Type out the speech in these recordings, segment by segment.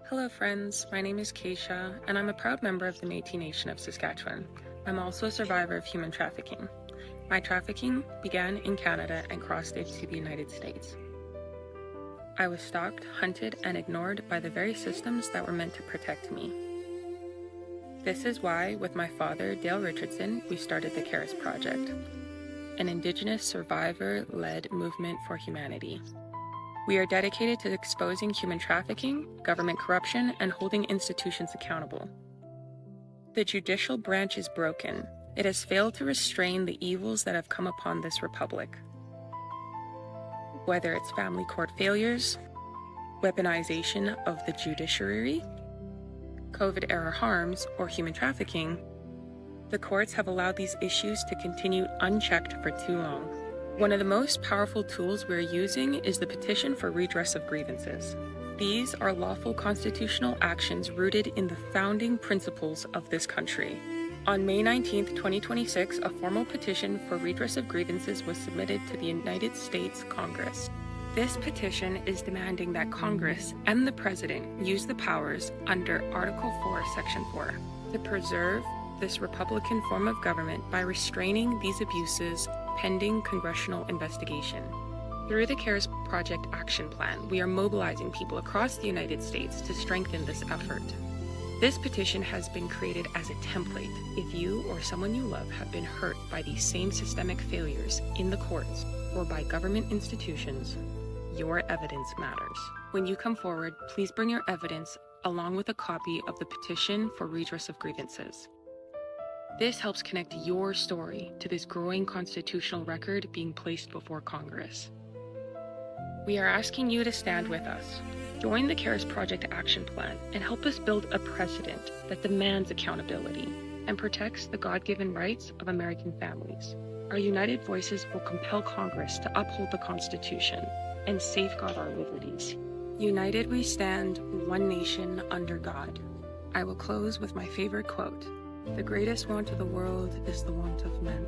Hello friends, my name is Keisha, and I'm a proud member of the Métis Nation of Saskatchewan. I'm also a survivor of human trafficking. My trafficking began in Canada and crossed into the United States. I was stalked, hunted, and ignored by the very systems that were meant to protect me. This is why, with my father, Dale Richardson, we started the CARES Project, an Indigenous survivor-led movement for humanity. We are dedicated to exposing human trafficking, government corruption, and holding institutions accountable. The judicial branch is broken. It has failed to restrain the evils that have come upon this republic. Whether it's family court failures, weaponization of the judiciary, COVID-era harms, or human trafficking, the courts have allowed these issues to continue unchecked for too long. One of the most powerful tools we're using is the petition for redress of grievances. These are lawful constitutional actions rooted in the founding principles of this country. On May 19, 2026, a formal petition for redress of grievances was submitted to the United States Congress. This petition is demanding that Congress and the President use the powers under Article 4, Section 4 to preserve this Republican form of government by restraining these abuses pending congressional investigation. Through the CARES Project Action Plan, we are mobilizing people across the United States to strengthen this effort. This petition has been created as a template. If you or someone you love have been hurt by these same systemic failures in the courts or by government institutions, your evidence matters. When you come forward, please bring your evidence along with a copy of the petition for redress of grievances. This helps connect your story to this growing constitutional record being placed before Congress. We are asking you to stand with us. Join the CARES Project Action Plan and help us build a precedent that demands accountability and protects the God-given rights of American families. Our united voices will compel Congress to uphold the Constitution and safeguard our liberties. United we stand, one nation under God. I will close with my favorite quote. The greatest want of the world is the want of men.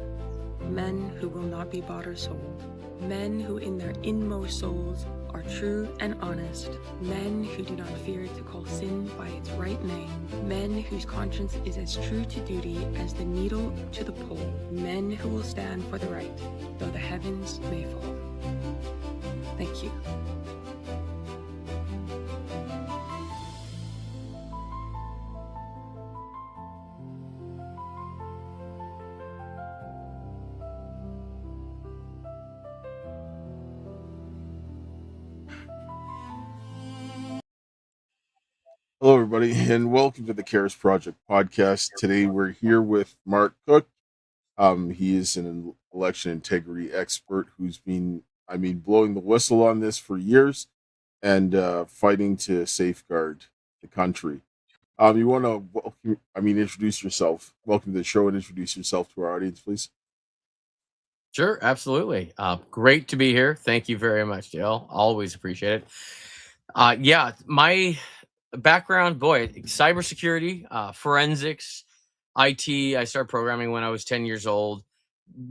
Men who will not be bought or sold. Men who in their inmost souls are true and honest. Men who do not fear to call sin by its right name. Men whose conscience is as true to duty as the needle to the pole. Men who will stand for the right, though the heavens may fall. Thank you. Hello, everybody, and welcome to the CARES Project podcast. Today, we're here with Mark Cook. He is an election integrity expert who's been, blowing the whistle on this for years and fighting to safeguard the country. You want to, introduce yourself. Welcome to the show and introduce yourself to our audience, please. Sure, absolutely. Great to be here. Thank you very much, Dale. Always appreciate it. My background, boy, cybersecurity, forensics, IT. I started programming when I was 10 years old.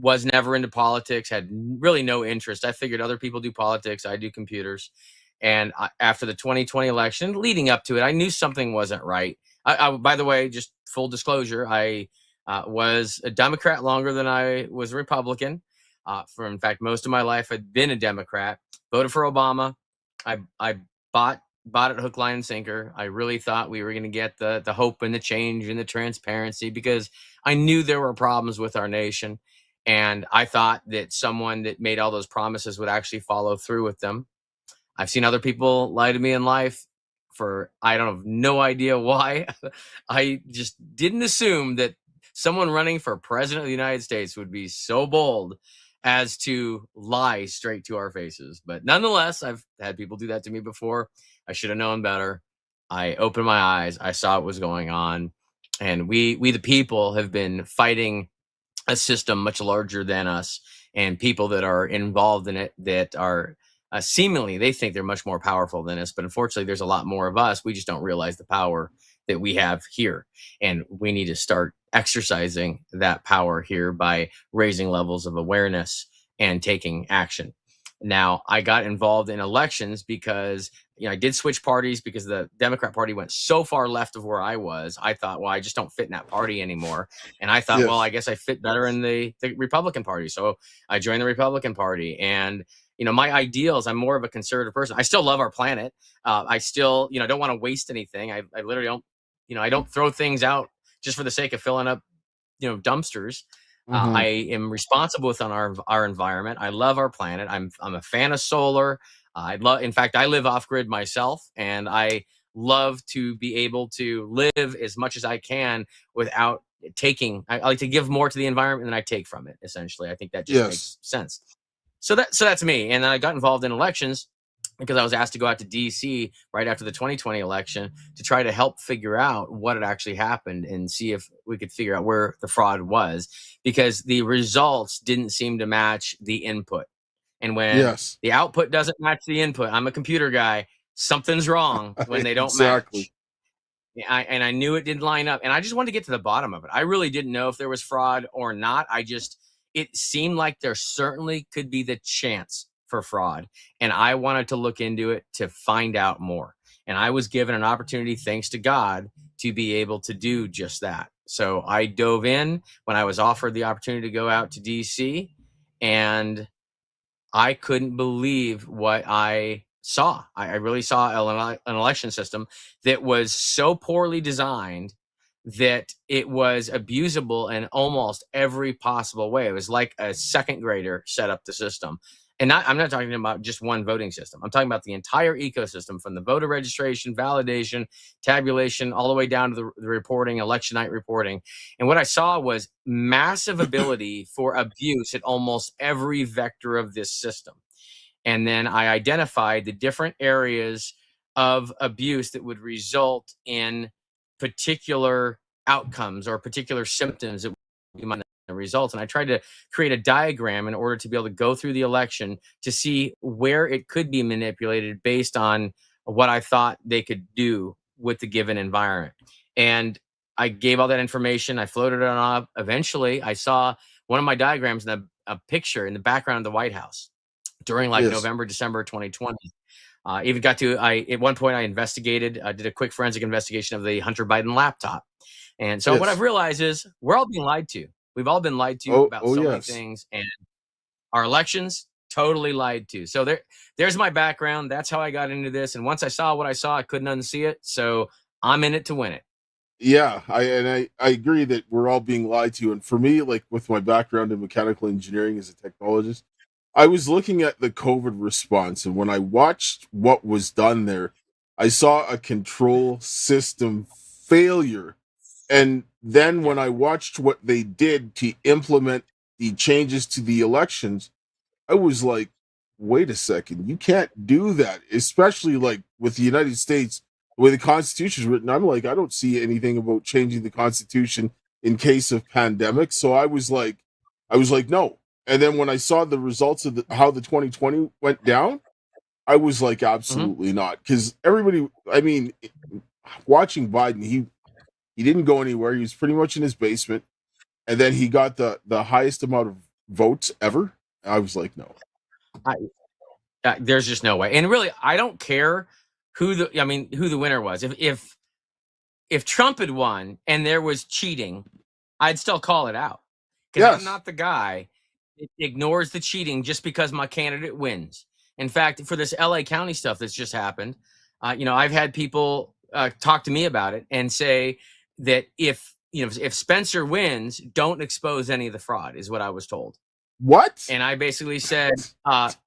Was never into politics, had really no interest. I figured other people do politics, I do computers. And after the 2020 election, leading up to it, I knew something wasn't right. By the way, just full disclosure, I was a Democrat longer than I was a Republican. In fact, most of my life I'd been a Democrat. Voted for Obama. I bought it hook, line, and sinker. I really thought we were going to get the hope and the change and the transparency because I knew there were problems with our nation. And I thought that someone that made all those promises would actually follow through with them. I've seen other people lie to me in life for, I don't have no idea why. I just didn't assume that someone running for president of the United States would be so bold as to lie straight to our faces. But nonetheless, I've had people do that to me before. I should have known better. I opened my eyes. I saw what was going on. And we the people have been fighting a system much larger than us, and people that are involved in it that are seemingly, they think they're much more powerful than us. But unfortunately, there's a lot more of us. We just don't realize the power that we have here. And we need to start exercising that power here by raising levels of awareness and taking action. Now, I got involved in elections because I did switch parties because the Democrat Party went so far left of where I was. I thought, well, I just don't fit in that party anymore. And I thought, well, I Yes. guess I fit better in the Republican Party. So I joined the Republican Party. And my ideals, I'm more of a conservative person. I still love our planet. I still, don't want to waste anything. I literally don't, I don't throw things out just for the sake of filling up, dumpsters. Hmm. I am responsible with our environment. I love our planet. I'm a fan of solar. In fact, I live off grid myself, and I love to be able to live as much as I can without taking. I like to give more to the environment than I take from it. Essentially, I think that just Yes. makes sense. So that's me. And then I got involved in elections because I was asked to go out to DC right after the 2020 election to try to help figure out what had actually happened and see if we could figure out where the fraud was, because the results didn't seem to match the input. And when Yes. the output doesn't match the input, I'm a computer guy, something's wrong when they don't Exactly. match. And I knew it didn't line up, and I just wanted to get to the bottom of it. I really didn't know if there was fraud or not. It seemed like there certainly could be the chance for fraud, and I wanted to look into it to find out more. And I was given an opportunity, thanks to God, to be able to do just that. So I dove in when I was offered the opportunity to go out to DC, and I couldn't believe what I saw. I really saw an election system that was so poorly designed that it was abusable in almost every possible way. It was like a second grader set up the system. And I'm not talking about just one voting system. I'm talking about the entire ecosystem, from the voter registration, validation, tabulation, all the way down to the reporting, election night reporting. And what I saw was massive ability for abuse at almost every vector of this system. And then I identified the different areas of abuse that would result in particular outcomes or particular symptoms that we might result. And I tried to create a diagram in order to be able to go through the election to see where it could be manipulated based on what I thought they could do with the given environment. And I gave all that information. I floated it on up. Eventually, I saw one of my diagrams in a picture in the background of the White House during like Yes. November, December 2020. Even got to, at one point I investigated, did a quick forensic investigation of the Hunter Biden laptop. And so what I've Yes. realized is we're all being lied to. We've all been lied to Oh. about Oh. so many Yes. things, and our elections totally lied to. So there's my background. That's how I got into this. And once I saw what I saw, I couldn't unsee it. So I'm in it to win it. Yeah. I agree that we're all being lied to. And for me, like with my background in mechanical engineering as a technologist, I was looking at the COVID response, and when I watched what was done there, I saw a control system failure. And then Yeah. when I watched what they did to implement the changes to the elections, I was like, wait a second, you can't do that, especially like with the United States, the way the Constitution is written. I'm like, I don't see anything about changing the Constitution in case of pandemic. So I was like, no. And then when I saw the results of how the 2020 went down, I was like, Hmm. absolutely not. Because everybody, I mean, watching Biden, he didn't go anywhere. He was pretty much in his basement, and then he got the highest amount of votes ever. I was like, no. I, there's just no way. And really, I don't care who the winner was. If Trump had won and there was cheating, I'd still call it out, because I'm Yes. not the guy that ignores the cheating just because my candidate wins. In fact, for this LA County stuff that's just happened, I've had people talk to me about it and say that if Spencer wins, don't expose any of the fraud, is what I was told. What? And I basically said,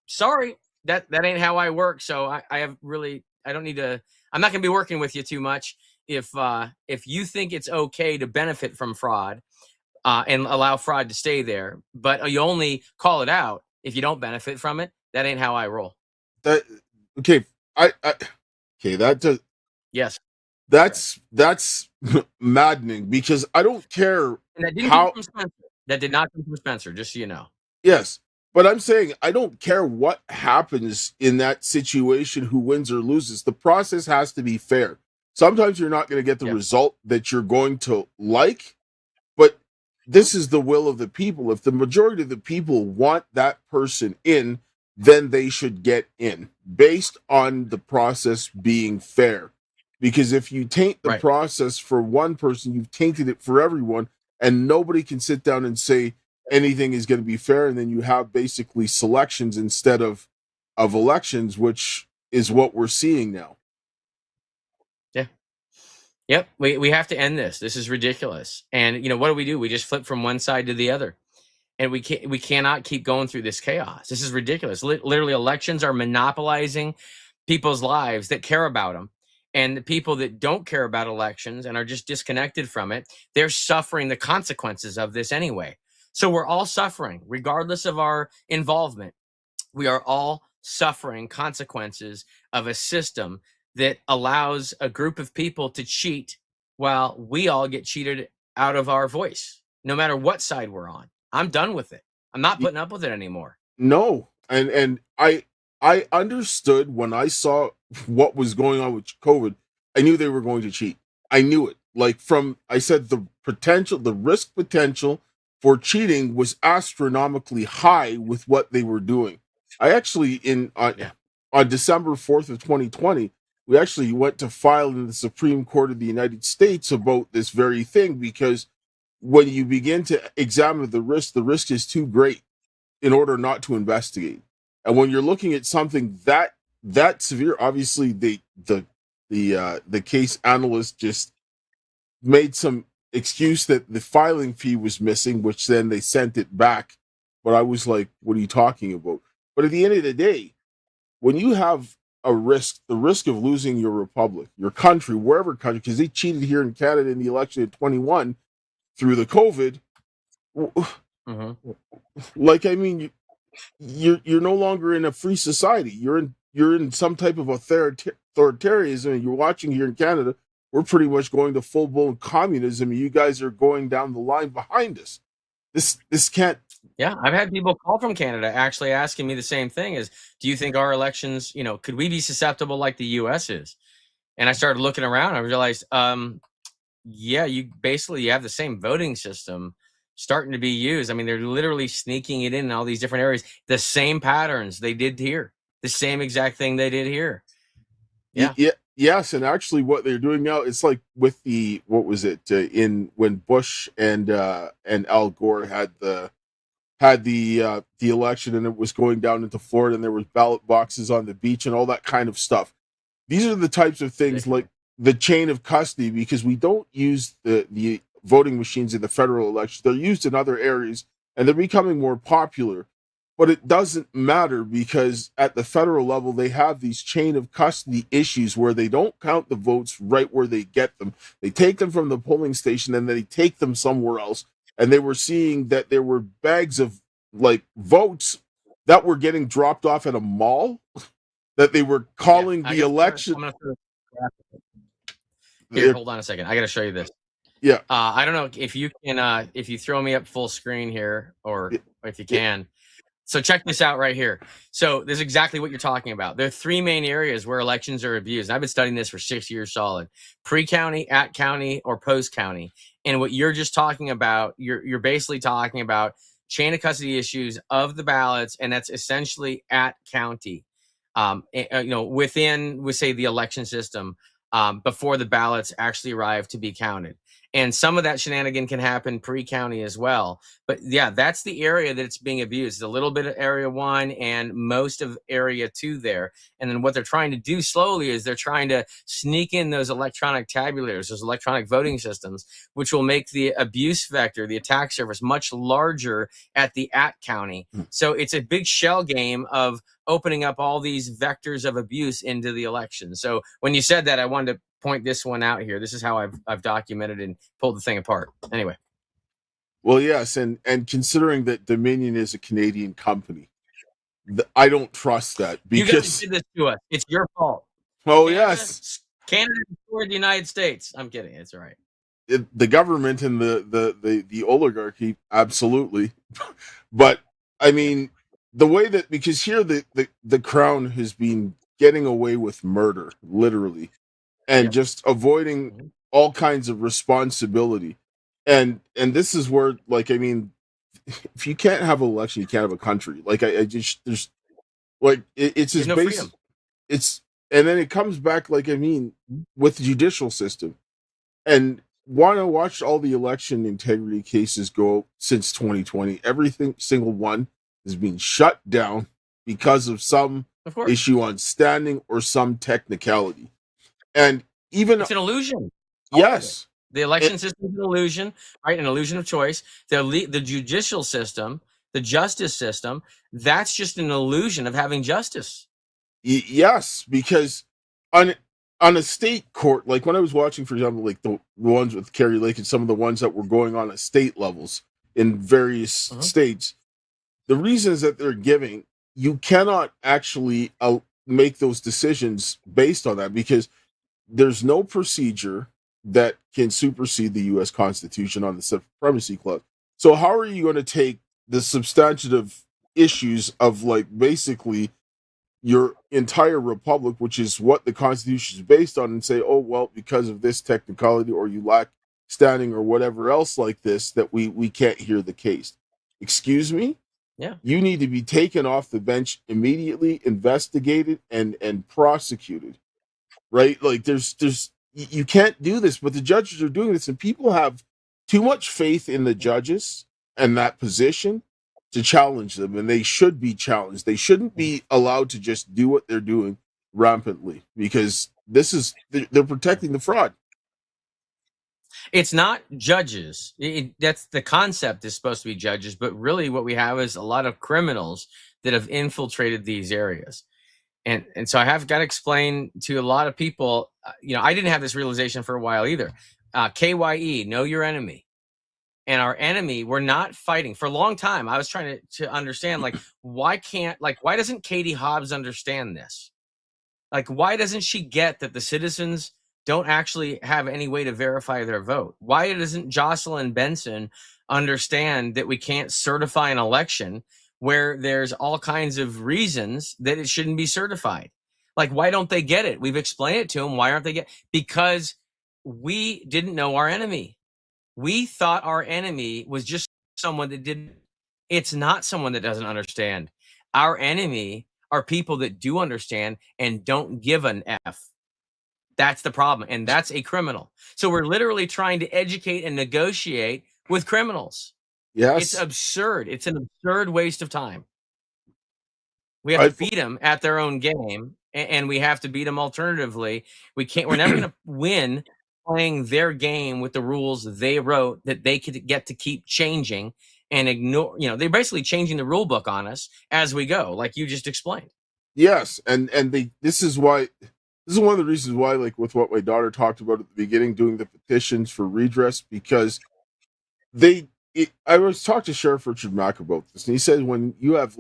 sorry, that ain't how I work. So I have really, I don't need to, I'm not going to be working with you too much. If you think it's okay to benefit from fraud and allow fraud to stay there, but you only call it out if you don't benefit from it, that ain't how I roll. That okay? I okay. That does Yes. that's maddening because I don't care And that didn't come how. from Spencer. That did not come from Spencer, just so you know. Yes, but I'm saying I don't care what happens in that situation, who wins or loses. The process has to be fair. Sometimes you're not going to get the Yeah. result that you're going to like, but this is the will of the people. If the majority of the people want that person in, then they should get in based on the process being fair. Because if you taint the Right. process for one person, you've tainted it for everyone, and nobody can sit down and say anything is going to be fair. And then you have basically selections instead of elections, which is what we're seeing now. Yeah. Yep. We have to end this. This is ridiculous. And what do? We just flip from one side to the other. And we cannot keep going through this chaos. This is ridiculous. Literally, elections are monopolizing people's lives that care about them. And the people that don't care about elections and are just disconnected from it, they're suffering the consequences of this anyway. So we're all suffering, regardless of our involvement. We are all suffering consequences of a system that allows a group of people to cheat while we all get cheated out of our voice, no matter what side we're on. I'm done with it. I'm not putting up with it anymore. No, and I understood when I saw what was going on with COVID. I knew they were going to cheat. I knew it. Like I said, the risk potential for cheating was astronomically high with what they were doing. I actually on December 4th of 2020, we actually went to file in the Supreme Court of the United States about this very thing, because when you begin to examine the risk is too great in order not to investigate. And when you're looking at something that severe, obviously the case analyst just made some excuse that the filing fee was missing, which then they sent it back. But I was like, what are you talking about? But at the end of the day, when you have the risk of losing your republic, your country, wherever country, because they cheated here in Canada in the election in 21 through the COVID. Mm-hmm. Like, I mean, you're no longer in a free society. You're in some type of authoritarianism, and you're watching here in Canada. We're pretty much going to full blown communism, and you guys are going down the line behind us. This can't. Yeah, I've had people call from Canada actually asking me the same thing: is, do you think our elections, could we be susceptible like the U.S. is? And I started looking around. And I realized, yeah, you have the same voting system starting to be used. I mean, they're literally sneaking it in all these different areas. The same patterns they did here, the same exact thing they did here. Yeah. Yes, and actually, what they're doing now, it's like with what was it in when Bush and Al Gore had the election, and it was going down into Florida, and there was ballot boxes on the beach and all that kind of stuff. These are the types of things like the chain of custody, because we don't use the voting machines in the federal election. They're used in other areas, and they're becoming more popular. But it doesn't matter, because at the federal level, they have these chain of custody issues where they don't count the votes right where they get them. They take them from the polling station and they take them somewhere else. And they were seeing that there were bags of like votes that were getting dropped off at a mall that they were calling the election. Here, hold on a second. I got to show you this. Yeah. I don't know if you can, if you throw me up full screen here, or if you can. So check this out right here. So this is exactly what you're talking about. There are three main areas where elections are abused. I've been studying this for 6 years solid: pre-county, at county, or post-county. And what you're just talking about, you're basically talking about chain of custody issues of the ballots, and that's essentially at county. Within, we say, the election system, before the ballots actually arrive to be counted. And some of that shenanigan can happen pre-county as well. But yeah, that's the area that it's being abused. A little bit of area 1 and most of area 2 there. And then what they're trying to do slowly is they're trying to sneak in those electronic tabulators, those electronic voting systems, which will make the abuse vector, the attack surface, much larger at the at county. So it's a big shell game of opening up all these vectors of abuse into the election. So when you said that, I wanted to point this one out here. This is how I've documented and pulled the thing apart. Anyway. Well, yes, and considering that Dominion is a Canadian company, I don't trust that, because you guys did this to us. It's your fault. Oh, yes. Canada destroyed the United States. I'm kidding. It's all right. The government and the oligarchy, absolutely. But I mean, the way that, because here the crown has been getting away with murder, literally, and just avoiding all kinds of responsibility. And this is where, like, I mean, if you can't have an election, you can't have a country. Like, I just, Like it's There's his no base. freedom. It's and then it comes back like with the judicial system, and want to watch all the election integrity cases go since 2020. Everything single one is being shut down because of some Of course, issue on standing or some technicality. And even it's an illusion. All of it. yes, The it, election system is an illusion, right? An illusion of choice. The judicial system, the justice system, that's just an illusion of having justice. yes, because on on a state court, like when I was watching, for example, like the ones with Kerry Lake and some of the ones that were going on at state levels in various states, the reasons that they're giving, you cannot actually make those decisions based on that because there's no procedure that can supersede the U.S. Constitution on the supremacy clause. So how are you going to take the substantive issues of like basically your entire republic, which is what the Constitution is based on, and say, oh well, because of this technicality or you lack standing or whatever else like this, that we can't hear the case? Excuse me? Yeah. You need to be taken off the bench immediately, investigated and prosecuted. Right? Like you can't do this, but the judges are doing this, and people have too much faith in the judges and that position to challenge them, and they should be challenged. They shouldn't be allowed to just do what they're doing rampantly because they're protecting the fraud. It's not judges. That's the concept is supposed to be judges, but really what we have is a lot of criminals that have infiltrated these areas. And so I have got to explain to a lot of people, I didn't have this realization for a while either. KYE, know your enemy. And our enemy, we're not fighting. For a long time, I was trying to understand, why doesn't Katie Hobbs understand this? Like, why doesn't she get that the citizens don't actually have any way to verify their vote? Why doesn't Jocelyn Benson understand that we can't certify an election where there's all kinds of reasons that it shouldn't be certified? Like, why don't they get it? We've explained it to them. Why aren't they because we didn't know our enemy. We thought our enemy was just someone that didn't. It's not someone that doesn't understand. Our enemy are people that do understand and don't give an F. That's the problem. And that's a criminal. So we're literally trying to educate and negotiate with criminals. Yes. It's absurd. It's an absurd waste of time. We have to beat them at their own game, and we have to beat them alternatively. We're never going to win playing their game with the rules they wrote that they could get to keep changing and ignore. They're basically changing the rule book on us as we go, like you just explained. Yes, and this is one of the reasons why, like with what my daughter talked about at the beginning, doing the petitions for redress, because I was talking to Sheriff Richard Mack about this, and he said when you have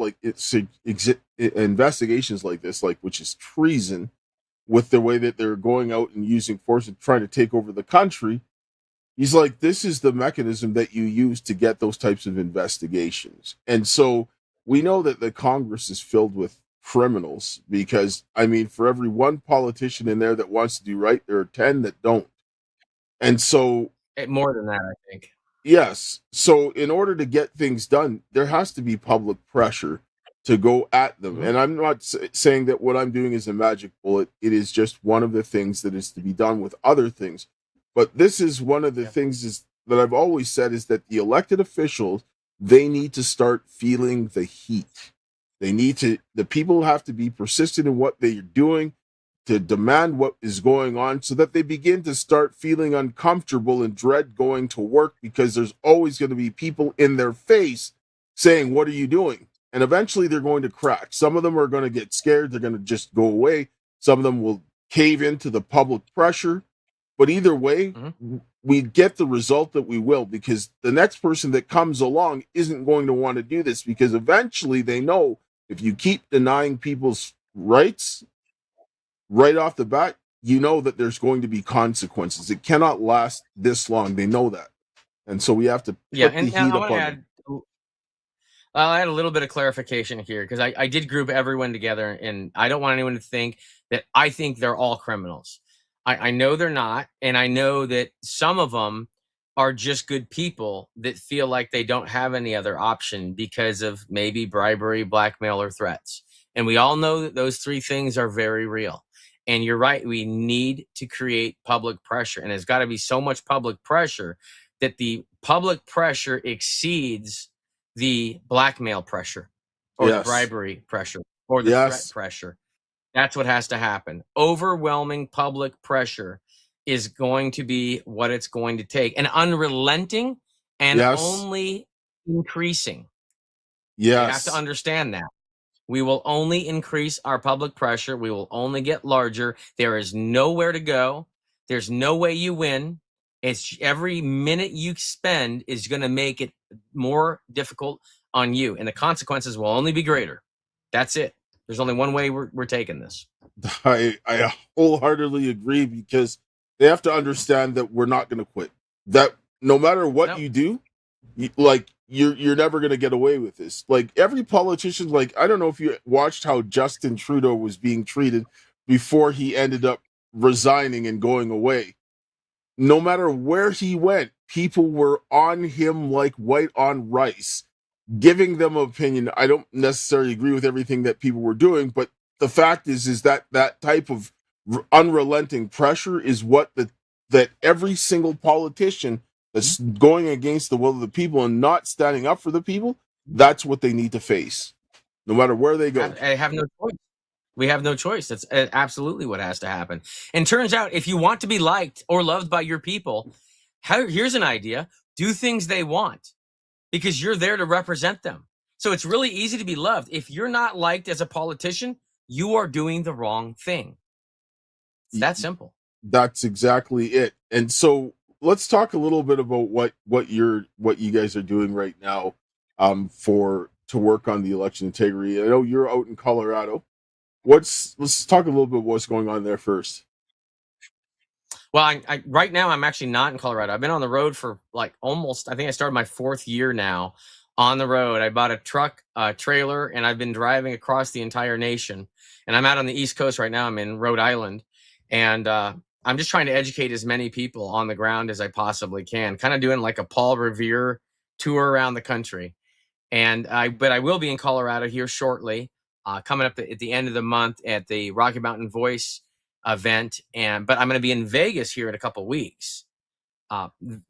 investigations like this, like which is treason, with the way that they're going out and using force and trying to take over the country, he's like, this is the mechanism that you use to get those types of investigations. And so we know that the Congress is filled with criminals because, for every one politician in there that wants to do right, there are 10 that don't. And so more than that, I think. Yes. So in order to get things done, there has to be public pressure to go at them. Mm-hmm. And I'm not saying that what I'm doing is a magic bullet. It is just one of the things that is to be done with other things. But this is one of the things that I've always said is that the elected officials, they need to start feeling the heat. The people have to be persistent in what they're doing, to demand what is going on, so that they begin to start feeling uncomfortable and dread going to work, because there's always going to be people in their face saying, what are you doing? And eventually they're going to crack. Some of them are going to get scared. They're going to just go away. Some of them will cave into the public pressure. But either way, we get the result that we will, because the next person that comes along isn't going to want to do this, because eventually they know if you keep denying people's rights right off the bat, you know that there's going to be consequences. It cannot last this long. They know that. And so we have to put the heat up on them. I'll add a little bit of clarification here, because I did group everyone together, and I don't want anyone to think that I think they're all criminals. I know they're not, and I know that some of them are just good people that feel like they don't have any other option because of maybe bribery, blackmail, or threats. And we all know that those three things are very real. And you're right, we need to create public pressure. And there's got to be so much public pressure that the public pressure exceeds the blackmail pressure or the Yes. bribery pressure or the threat Yes. pressure. That's what has to happen. Overwhelming public pressure is going to be what it's going to take. And unrelenting and Yes. only increasing. You have to Yes. understand that. We will only increase our public pressure. We will only get larger. There is nowhere to go. There's no way you win. It's every minute you spend is going to make it more difficult on you, and the consequences will only be greater. That's it. There's only one way we're taking this. I wholeheartedly agree, because they have to understand that we're not going to quit. That no matter what Nope. you do, you're never going to get away with this. Like every politician, like I don't know if you watched how Justin Trudeau was being treated before he ended up resigning and going away. No matter where he went, people were on him like white on rice, giving them an opinion. I don't necessarily agree with everything that people were doing, but the fact is that that type of unrelenting pressure is what that every single politician that's going against the will of the people and not standing up for the people, that's what they need to face, no matter where they go. I have no choice. We have no choice. That's absolutely what has to happen. And turns out, if you want to be liked or loved by your people, here's an idea: do things they want, because you're there to represent them. So it's really easy to be loved. If you're not liked as a politician, you are doing the wrong thing. It's that simple. That's exactly it. And so let's talk a little bit about what you guys are doing right now to work on the election integrity. I know you're out in Colorado. Let's talk a little bit about what's going on there first. Well, I right now I'm actually not in Colorado. I've been on the road for like almost, I think I started my 4th year now on the road. I bought a truck, trailer, and I've been driving across the entire nation. And I'm out on the East Coast right now. I'm in Rhode Island, and I'm just trying to educate as many people on the ground as I possibly can. Kind of doing like a Paul Revere tour around the country. But I will be in Colorado here shortly, coming up at the end of the month at the Rocky Mountain Voice event. But I'm going to be in Vegas here in a couple weeks,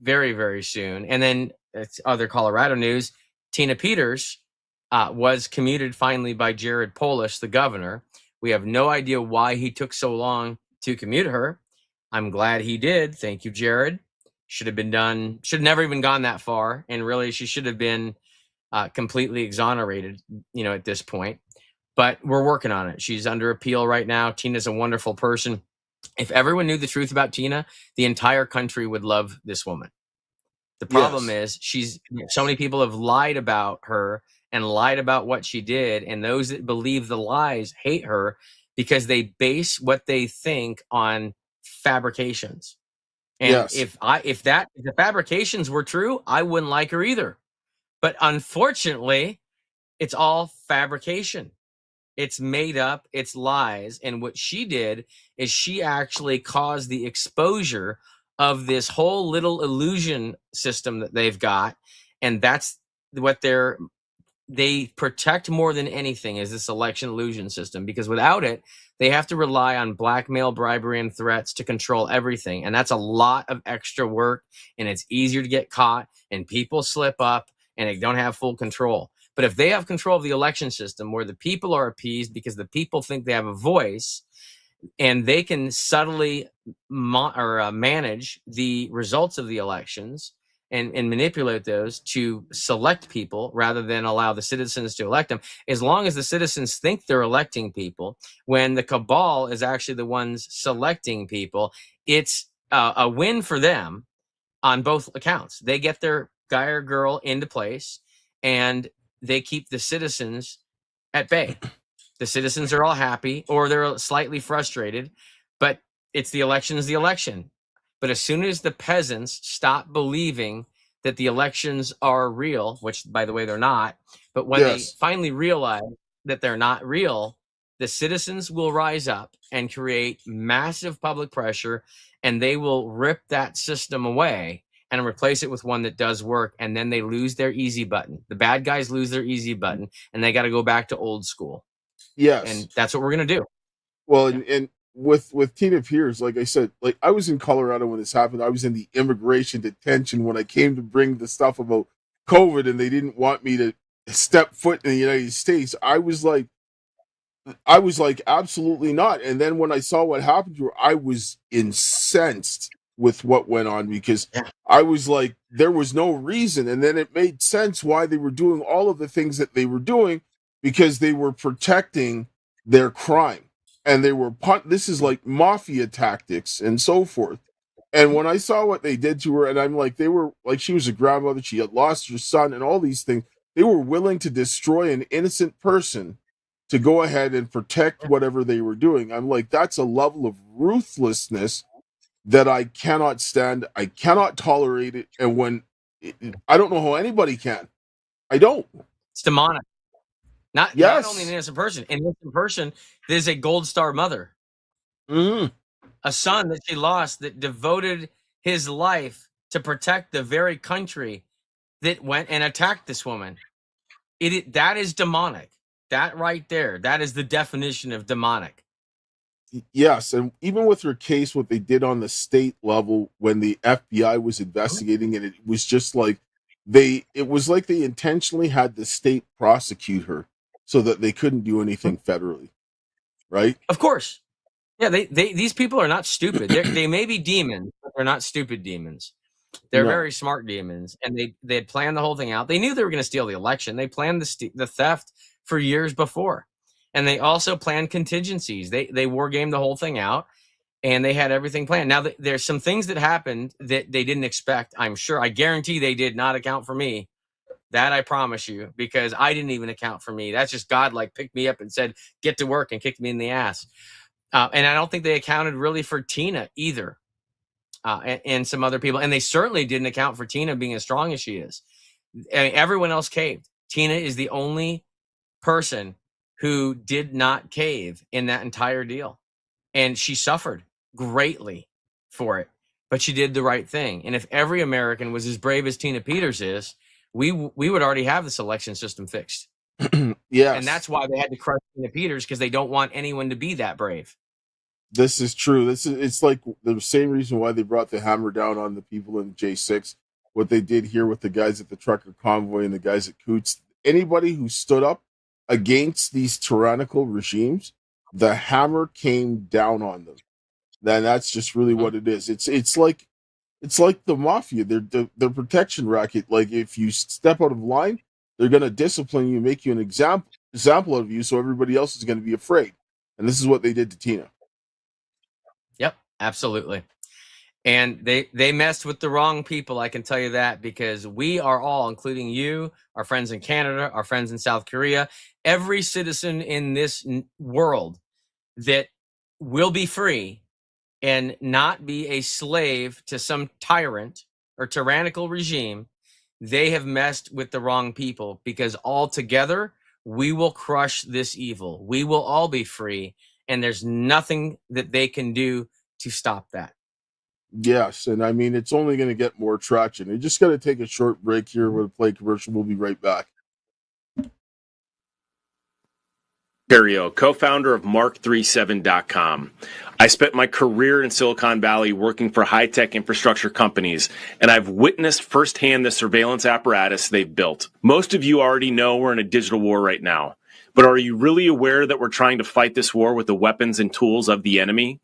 very, very soon. And then it's other Colorado news. Tina Peters was commuted finally by Jared Polis, the governor. We have no idea why he took so long to commute her. I'm glad he did. Thank you, Jared. Should have never even gone that far. And really, she should have been completely exonerated, at this point. But we're working on it. She's under appeal right now. Tina's a wonderful person. If everyone knew the truth about Tina, the entire country would love this woman. The problem is so many people have lied about her and lied about what she did. And those that believe the lies hate her because they base what they think on fabrications. And if the fabrications were true, I wouldn't like her either. But unfortunately, it's all fabrication. It's made up, it's lies. And what she did is she actually caused the exposure of this whole little illusion system that they've got. And that's what they protect more than anything, is this election illusion system, because without it, they have to rely on blackmail, bribery, and threats to control everything. And that's a lot of extra work, and it's easier to get caught, and people slip up and they don't have full control. But if they have control of the election system where the people are appeased because the people think they have a voice, and they can subtly manage the results of the elections and manipulate those to select people rather than allow the citizens to elect them. As long as the citizens think they're electing people, when the cabal is actually the ones selecting people, it's a win for them on both accounts. They get their guy or girl into place, and they keep the citizens at bay. The citizens are all happy, or they're slightly frustrated, but it's the election. But as soon as the peasants stop believing that the elections are real, which, by the way, they're not, but when they finally realize that they're not real, the citizens will rise up and create massive public pressure, and they will rip that system away and replace it with one that does work. And then they lose their easy button. The bad guys lose their easy button, and they got to go back to old school. Yes. And that's what we're going to do. Well, and with Tina Pierce, like I said, like I was in Colorado when this happened. I was in the immigration detention when I came to bring the stuff about COVID, and they didn't want me to step foot in the United States. I was like, absolutely not. And then when I saw what happened to her, I was incensed with what went on because I was like, there was no reason. And then it made sense why they were doing all of the things that they were doing because they were protecting their crime. And they were, this is like mafia tactics and so forth. And when I saw what they did to her, and I'm like, they were like, she was a grandmother, she had lost her son, and all these things. They were willing to destroy an innocent person to go ahead and protect whatever they were doing. I'm like, that's a level of ruthlessness that I cannot stand. I cannot tolerate it. And I don't know how anybody can. I don't. It's demonic. Not only an innocent person that is a gold star mother. Mm-hmm. A son that she lost that devoted his life to protect the very country that went and attacked this woman. That is demonic. That right there, that is the definition of demonic. Yes, and even with her case, what they did on the state level when the FBI was investigating it, it was just like it was like they intentionally had the state prosecute her so that they couldn't do anything federally, right? Of course. Yeah, these people are not stupid. They may be demons, but they're not stupid demons. They're very smart demons, and they had planned the whole thing out. They knew they were going to steal the election. They planned the theft for years before, and they also planned contingencies. They war gamed the whole thing out, and they had everything planned. Now there's some things that happened that they didn't expect. I'm sure. I guarantee they did not account for me. That I promise you, because I didn't even account for me. That's just God like picked me up and said, "Get to work," and kicked me in the ass. And I don't think they accounted really for Tina either. And some other people. And they certainly didn't account for Tina being as strong as she is. I mean, everyone else caved. Tina is the only person who did not cave in that entire deal. And she suffered greatly for it. But she did the right thing. And if every American was as brave as Tina Peters is, we would already have this election system fixed. Yes. And that's why they had to crush Tina Peters, because they don't want anyone to be that brave. This is true. It's like the same reason why they brought the hammer down on the people in J6. What they did here with the guys at the trucker convoy and the guys at Coots. Anybody who stood up against these tyrannical regimes, the hammer came down on them. Then that's just really what it is. It's like the mafia. They're protection racket. Like if you step out of line, they're gonna discipline you, make you an example of you, so everybody else is gonna be afraid. And this is what they did to Tina. Yep, absolutely. And they messed with the wrong people, I can tell you that, because we are all, including you, our friends in Canada, our friends in South Korea, every citizen in this world that will be free and not be a slave to some tyrant or tyrannical regime, they have messed with the wrong people, because all together we will crush this evil. We will all be free, and there's nothing that they can do to stop that. Yes, and I mean, it's only going to get more traction. We just got to take a short break here. We'll play commercial. We'll be right back. Terrio, co-founder of Mark37.com. I spent my career in Silicon Valley working for high-tech infrastructure companies, and I've witnessed firsthand the surveillance apparatus they've built. Most of you already know we're in a digital war right now, but are you really aware that we're trying to fight this war with the weapons and tools of the enemy?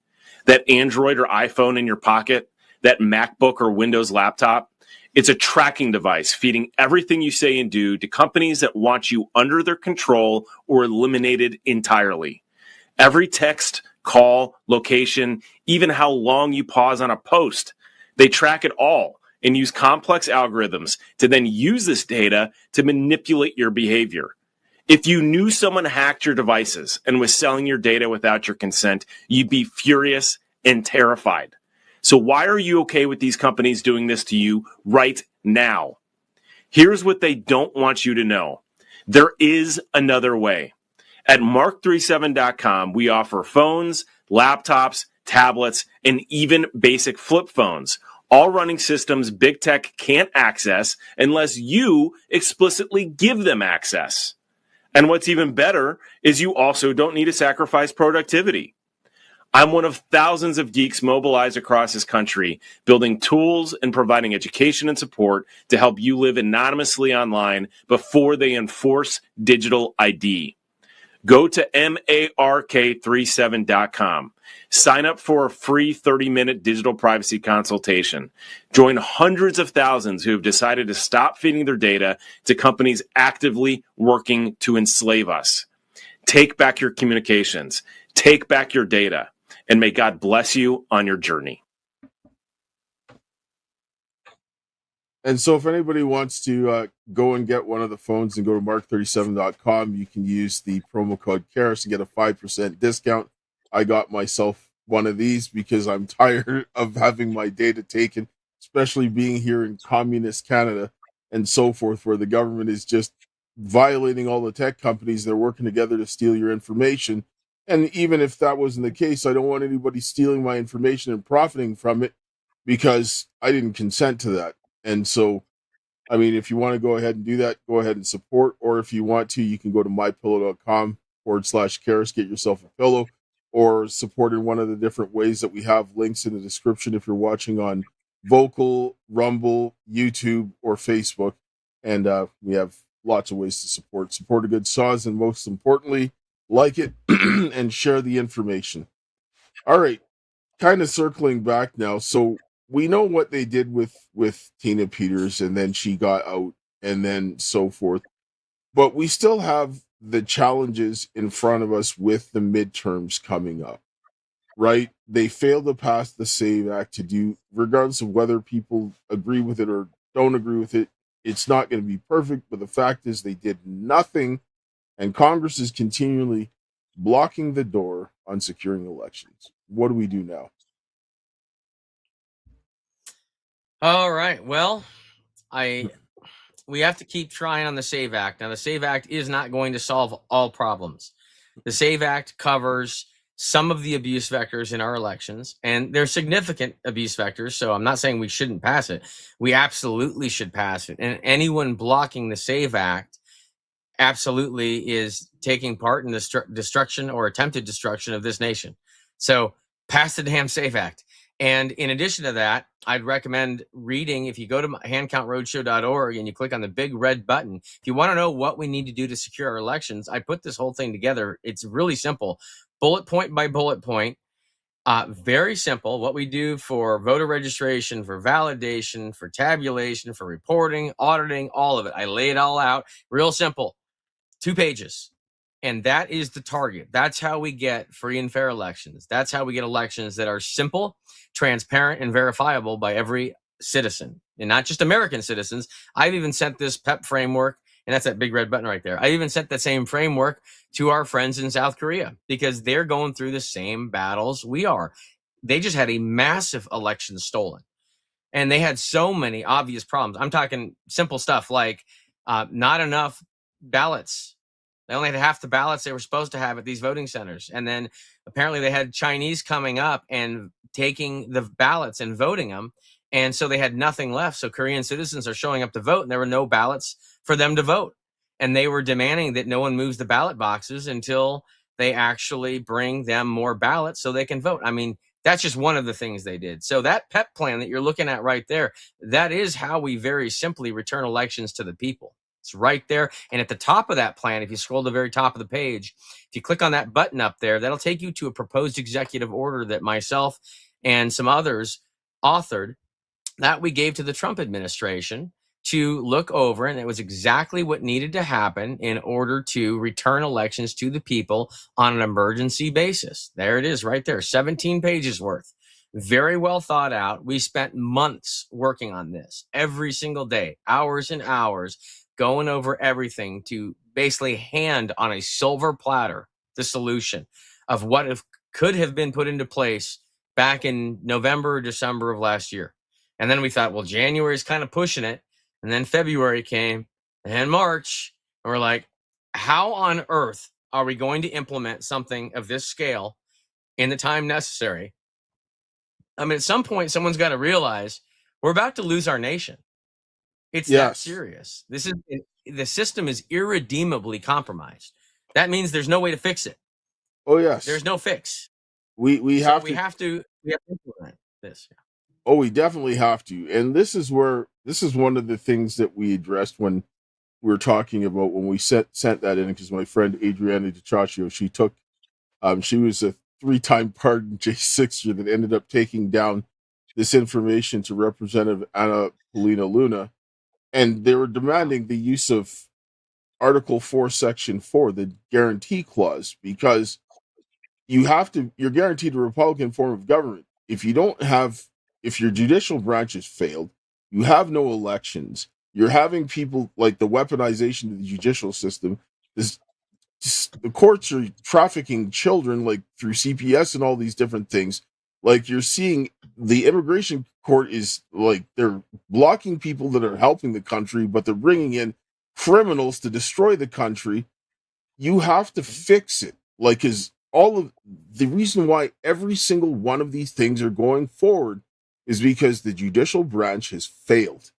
That Android or iPhone in your pocket, that MacBook or Windows laptop, it's a tracking device feeding everything you say and do to companies that want you under their control or eliminated entirely. Every text, call, location, even how long you pause on a post, they track it all and use complex algorithms to then use this data to manipulate your behavior. If you knew someone hacked your devices and was selling your data without your consent, you'd be furious and terrified. So why are you okay with these companies doing this to you right now? Here's what they don't want you to know. There is another way. At Mark37.com, we offer phones, laptops, tablets, and even basic flip phones, all running systems big tech can't access unless you explicitly give them access. And what's even better is you also don't need to sacrifice productivity. I'm one of thousands of geeks mobilized across this country, building tools and providing education and support to help you live anonymously online before they enforce digital ID. Go to mark37.com. Sign up for a free 30-minute digital privacy consultation. Join hundreds of thousands who have decided to stop feeding their data to companies actively working to enslave us. Take back your communications. Take back your data. And may God bless you on your journey. And so if anybody wants to go and get one of the phones and go to mark37.com, you can use the promo code CARES to get a 5% discount. I got myself one of these because I'm tired of having my data taken, especially being here in communist Canada and so forth, where the government is just violating all the tech companies. They're working together to steal your information. And even if that wasn't the case, I don't want anybody stealing my information and profiting from it because I didn't consent to that. And so, I mean, if you want to go ahead and do that, go ahead and support. Or if you want to, you can go to mypillow.com/Karis, get yourself a pillow, or support in one of the different ways that we have links in the description if you're watching on Vocal, Rumble, YouTube, or Facebook. And we have lots of ways to support. Support a good cause, and most importantly, like it and share the information. All right, kind of circling back now. So we know what they did with Tina Peters, and then she got out, and then so forth. But we still have the challenges in front of us with the midterms coming up, right? They failed to pass the SAVE Act to do, regardless of whether people agree with it or don't agree with it. It's not going to be perfect, but the fact is they did nothing, and Congress is continually blocking the door on securing elections. What do we do now? All right. Well, we have to keep trying on the SAVE Act. Now, the SAVE Act is not going to solve all problems. The SAVE Act covers some of the abuse vectors in our elections, and they're significant abuse vectors. So I'm not saying we shouldn't pass it. We absolutely should pass it. And anyone blocking the SAVE Act absolutely is taking part in the destruction or attempted destruction of this nation. So pass the damn SAVE Act. And in addition to that, I'd recommend reading, if you go to handcountroadshow.org and you click on the big red button, if you want to know what we need to do to secure our elections, I put this whole thing together. It's really simple, bullet point by bullet point. Very simple. What we do for voter registration, for validation, for tabulation, for reporting, auditing, all of it. I lay it all out. Real simple. 2 pages. And that is the target. That's how we get free and fair elections. That's how we get elections that are simple, transparent, and verifiable by every citizen, and not just American citizens. I've even sent this PEP framework, and that's that big red button right there. I even sent that same framework to our friends in South Korea because they're going through the same battles we are. They just had a massive election stolen, and they had so many obvious problems. I'm talking simple stuff like not enough ballots. They only had half the ballots they were supposed to have at these voting centers. And then apparently they had Chinese coming up and taking the ballots and voting them. And so they had nothing left. So Korean citizens are showing up to vote, and there were no ballots for them to vote. And they were demanding that no one moves the ballot boxes until they actually bring them more ballots so they can vote. I mean, that's just one of the things they did. So that PEP plan that you're looking at right there, that is how we very simply return elections to the people. It's right there. And at the top of that plan, if you scroll to the very top of the page, if you click on that button up there, that'll take you to a proposed executive order that myself and some others authored that we gave to the Trump administration to look over. And it was exactly what needed to happen in order to return elections to the people on an emergency basis. There it is right there, 17 pages worth. Very well thought out. We spent months working on this every single day, hours and hours, going over everything to basically hand on a silver platter the solution of what could have been put into place back in November or December of last year. And then we thought, well, January is kind of pushing it. And then February came and March. And we're like, how on earth are we going to implement something of this scale in the time necessary? I mean, at some point, someone's got to realize we're about to lose our nation. It's that serious. This is the system is irredeemably compromised. That means there's no way to fix it. Oh yes, There's no fix. We So have we to. have to implement this. Oh, we definitely have to. And this is one of the things that we addressed when we were talking about when we sent that in, because my friend Adriana DiCiaccio, she was a 3-time pardoned J6er that ended up taking down this information to Representative Anna Paulina Luna, and they were demanding the use of Article 4, Section 4, the guarantee clause, because you're guaranteed a Republican form of government. If your judicial branch has failed, you have no elections, you're having people like the weaponization of the judicial system. The courts are trafficking children like through CPS and all these different things. Like, you're seeing the immigration court is like they're blocking people that are helping the country, but they're bringing in criminals to destroy the country. You have to fix it. Like, is all of the reason why every single one of these things are going forward is because the judicial branch has failed.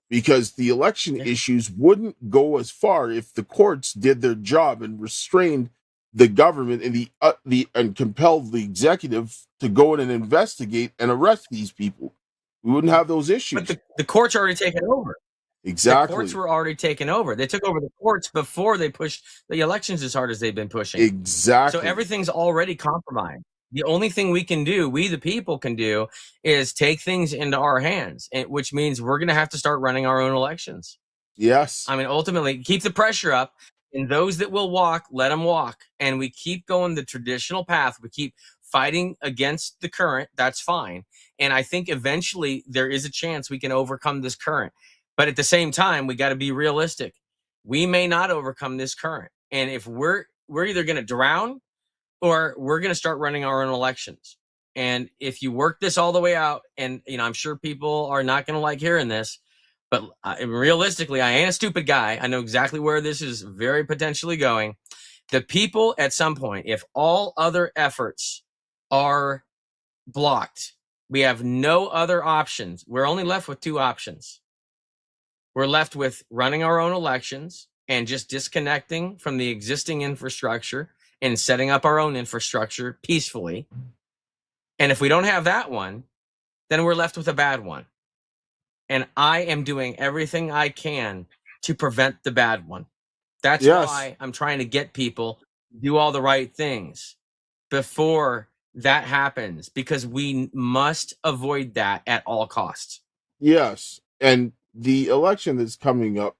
Because the election issues wouldn't go as far if the courts did their job and restrained the government and compelled the executive to go in and investigate and arrest these people. We wouldn't have those issues. But the courts are already taken over. Exactly. The courts were already taken over. They took over the courts before they pushed the elections as hard as they've been pushing. Exactly. So everything's already compromised. The only thing we can do, we the people can do, is take things into our hands, which means we're going to have to start running our own elections. Yes. I mean, ultimately, keep the pressure up, and those that will walk, let them walk. And we keep going the traditional path. We keep fighting against the current. That's fine. And I think eventually there is a chance we can overcome this current. But at the same time, we got to be realistic. We may not overcome this current. And if we're either going to drown or we're going to start running our own elections. And if you work this all the way out, and I'm sure people are not going to like hearing this, but realistically, I ain't a stupid guy. I know exactly where this is very potentially going. The people at some point, if all other efforts are blocked, we have no other options. We're only left with 2 options. We're left with running our own elections and just disconnecting from the existing infrastructure and setting up our own infrastructure peacefully. And if we don't have that one, then we're left with a bad one. And I am doing everything I can to prevent the bad one. That's why I'm trying to get people to do all the right things before that happens, because we must avoid that at all costs. Yes. And the election that's coming up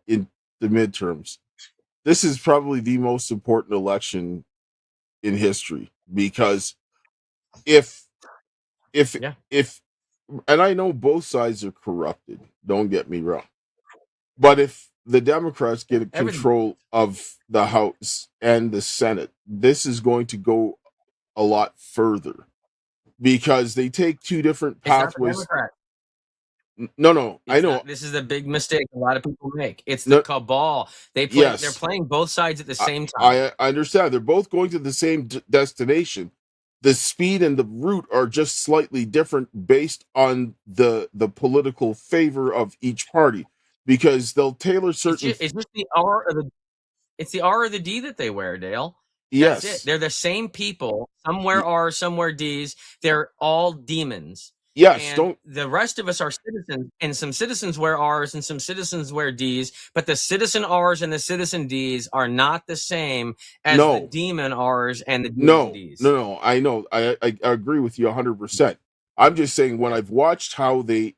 in the midterms, this is probably the most important election in history, because if and I know both sides are corrupted, don't get me wrong, but if the Democrats get control of the House and the Senate, this is going to go a lot further, because they take 2 different pathways. No, I know. This is a big mistake a lot of people make. It's the cabal. They're playing both sides at the same time. I understand. They're both going to the same destination. The speed and the route are just slightly different based on the political favor of each party, because they'll tailor certain. It's just the R or the. It's the R or the D that they wear, Dale. Yes. That's it. They're the same people. Somewhere R, somewhere D's. They're all demons. Yes, and the rest of us are citizens, and some citizens wear R's and some citizens wear D's, but the citizen R's and the citizen D's are not the same as the demon R's and the demon D's. No, I know. I agree with you 100%. I'm just saying, when I've watched how they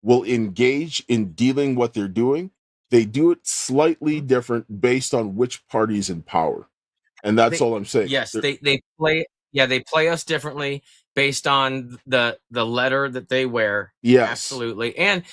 will engage in dealing what they're doing, they do it slightly different based on which party's in power. And that's all I'm saying. Yes, they play us differently based on the letter that they wear. Yes, absolutely. And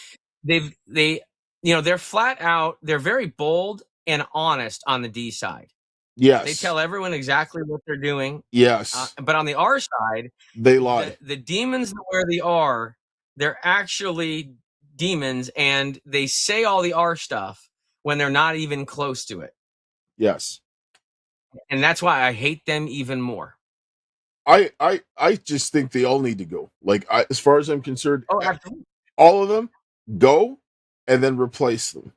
they're flat out. They're very bold and honest on the D side. Yes, they tell everyone exactly what they're doing. Yes, but on the R side, they lie. The demons that wear the R, they're actually demons, and they say all the R stuff when they're not even close to it. Yes, and that's why I hate them even more. I just think they all need to go. Like, as far as I'm concerned, absolutely. All of them go, and then replace them.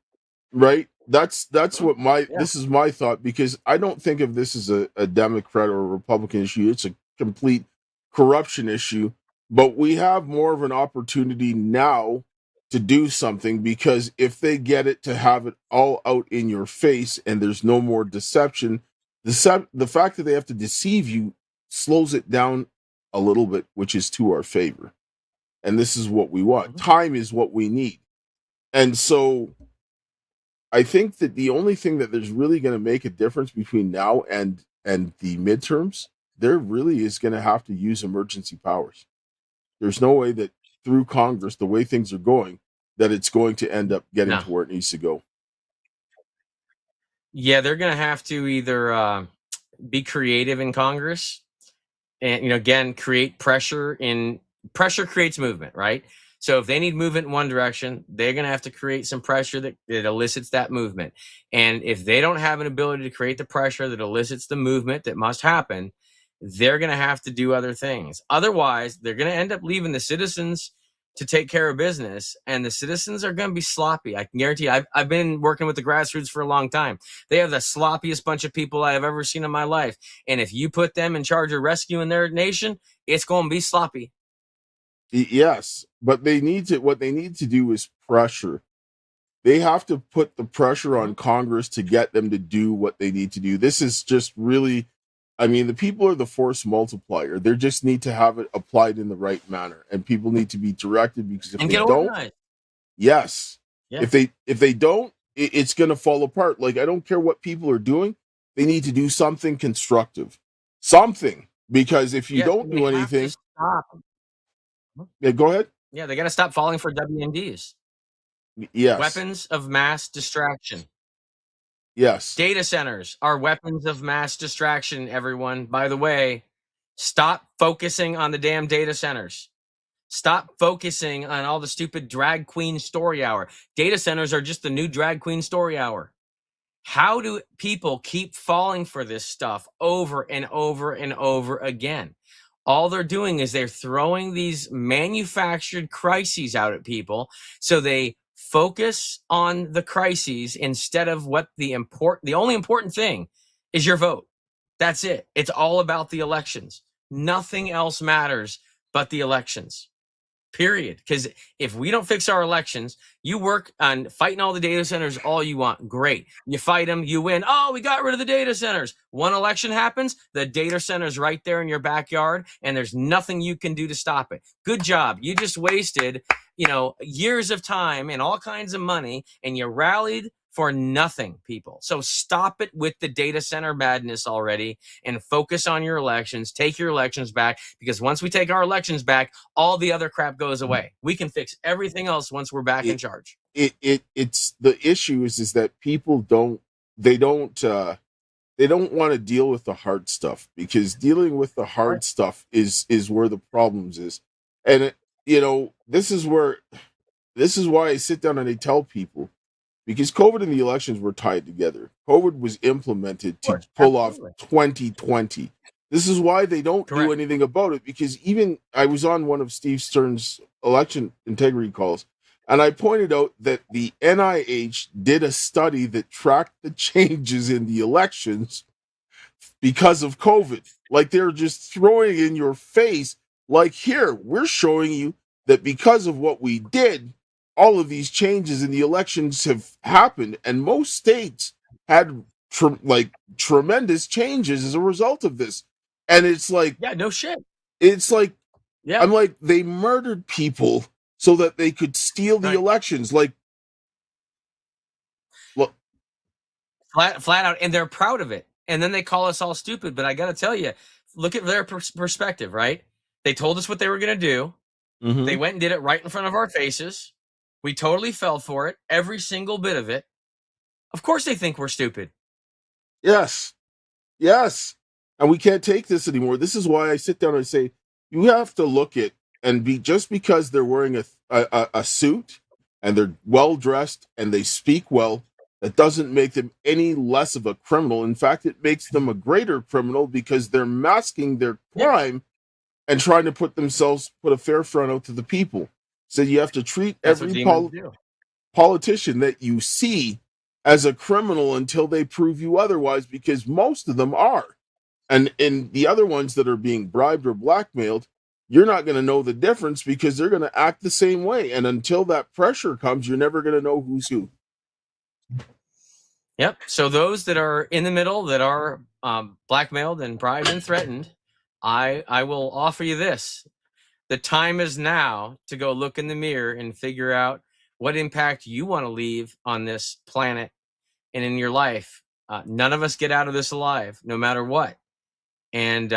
Right? That's what Yeah. this is my thought, because I don't think of this as a Democrat or a Republican issue. It's a complete corruption issue. But we have more of an opportunity now to do something, because if they get it to have it all out in your face and there's no more deception, the fact that they have to deceive you slows it down a little bit, which is to our favor. And this is what we want. Time is what we need. And so I think that the only thing that there's really going to make a difference between now and the midterms, there really is going to have to use emergency powers. There's no way that through Congress, the way things are going, that it's going to end up getting to where it needs to go. Yeah, they're going to have to either be creative in Congress and, again, create pressure. Pressure creates movement, right? So if they need movement in one direction, they're going to have to create some pressure that elicits that movement. And if they don't have an ability to create the pressure that elicits the movement that must happen, they're going to have to do other things. Otherwise, they're going to end up leaving the citizens to take care of business, and the citizens are going to be sloppy. I can guarantee you, I've been working with the grassroots for a long time. They have the sloppiest bunch of people I have ever seen in my life. And if you put them in charge of rescuing their nation, it's going to be sloppy. Yes, but what they need to do is pressure. They have to put the pressure on Congress to get them to do what they need to do. This is just really, I mean, the people are the force multiplier. They just need to have it applied in the right manner, and people need to be directed, because if they don't, organized. Yes, yeah. If they don't, it's going to fall apart. Like, I don't care what people are doing, they need to do something constructive, something, because if you don't do anything, yeah, go ahead. Yeah, they got to stop falling for WMDs. Yes. Weapons of mass distraction. Yes. Data centers are weapons of mass distraction, everyone. By the way, stop focusing on the damn data centers. Stop focusing on all the stupid drag queen story hour. Data centers are just the new drag queen story hour. How do people keep falling for this stuff over and over and over again? All they're doing is they're throwing these manufactured crises out at people, so they focus on the crises instead of what the only important thing is your vote. That's it. It's all about the elections. Nothing else matters but the elections. Period. Because if we don't fix our elections, you work on fighting all the data centers all you want. Great. You fight them, you win. Oh, we got rid of the data centers. One election happens, the data center's right there in your backyard, and there's nothing you can do to stop it. Good job. You just wasted, years of time and all kinds of money, and you rallied for nothing, people. So stop it with the data center madness already and focus on your elections. Take your elections back, because once we take our elections back, all the other crap goes away. We can fix everything else once we're back in charge. It's the issue is that people don't want to deal with the hard stuff, because dealing with the hard stuff is where the problems is. And this is why I sit down and I tell people, because COVID and the elections were tied together. COVID was implemented to pull off 2020. This is why they don't do anything about it, because even I was on one of Steve Stern's election integrity calls, and I pointed out that the NIH did a study that tracked the changes in the elections because of COVID. Like, they're just throwing it in your face. Like, here, we're showing you that because of what we did, all of these changes in the elections have happened, and most states had tremendous changes as a result of this. And it's like, yeah, no shit. It's like, yeah, I'm like, they murdered people so that they could steal the elections. Like, look, flat out, and they're proud of it. And then they call us all stupid. But I got to tell you, look at their perspective, right? They told us what they were going to do. Mm-hmm. They went and did it right in front of our faces. We totally fell for it, every single bit of it. Of course they think we're stupid. Yes. And we can't take this anymore. This is why I sit down and say, you have to look at, and just because they're wearing a suit and they're well-dressed and they speak well, that doesn't make them any less of a criminal. In fact, it makes them a greater criminal, because they're masking their crime and trying to put a fair front out to the people. So you have to treat every politician that you see as a criminal until they prove you otherwise, because most of them are. And in the other ones that are being bribed or blackmailed, you're not going to know the difference because they're going to act the same way. And until that pressure comes, you're never going to know who's who. Yep. So those that are in the middle, that are blackmailed and bribed and threatened, I will offer you this. The time is now to go look in the mirror and figure out what impact you want to leave on this planet and in your life. None of us get out of this alive, no matter what. And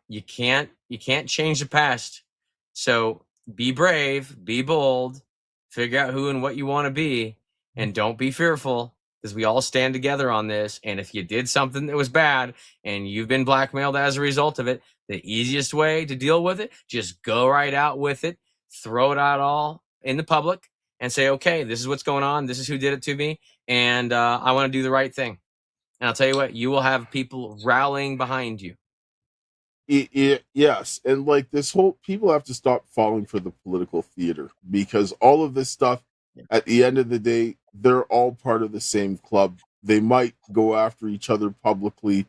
you can't change the past. So be brave, be bold, figure out who and what you want to be, and don't be fearful, because we all stand together on this. And if you did something that was bad and you've been blackmailed as a result of it, the easiest way to deal with it, just go right out with it, throw it out all in the public and say, okay, this is what's going on. This is who did it to me. And I want to do the right thing. And I'll tell you what, you will have people rallying behind you. Yes. And like this whole, people have to stop falling for the political theater, because all of this stuff, at the end of the day, they're all part of the same club. They might go after each other publicly,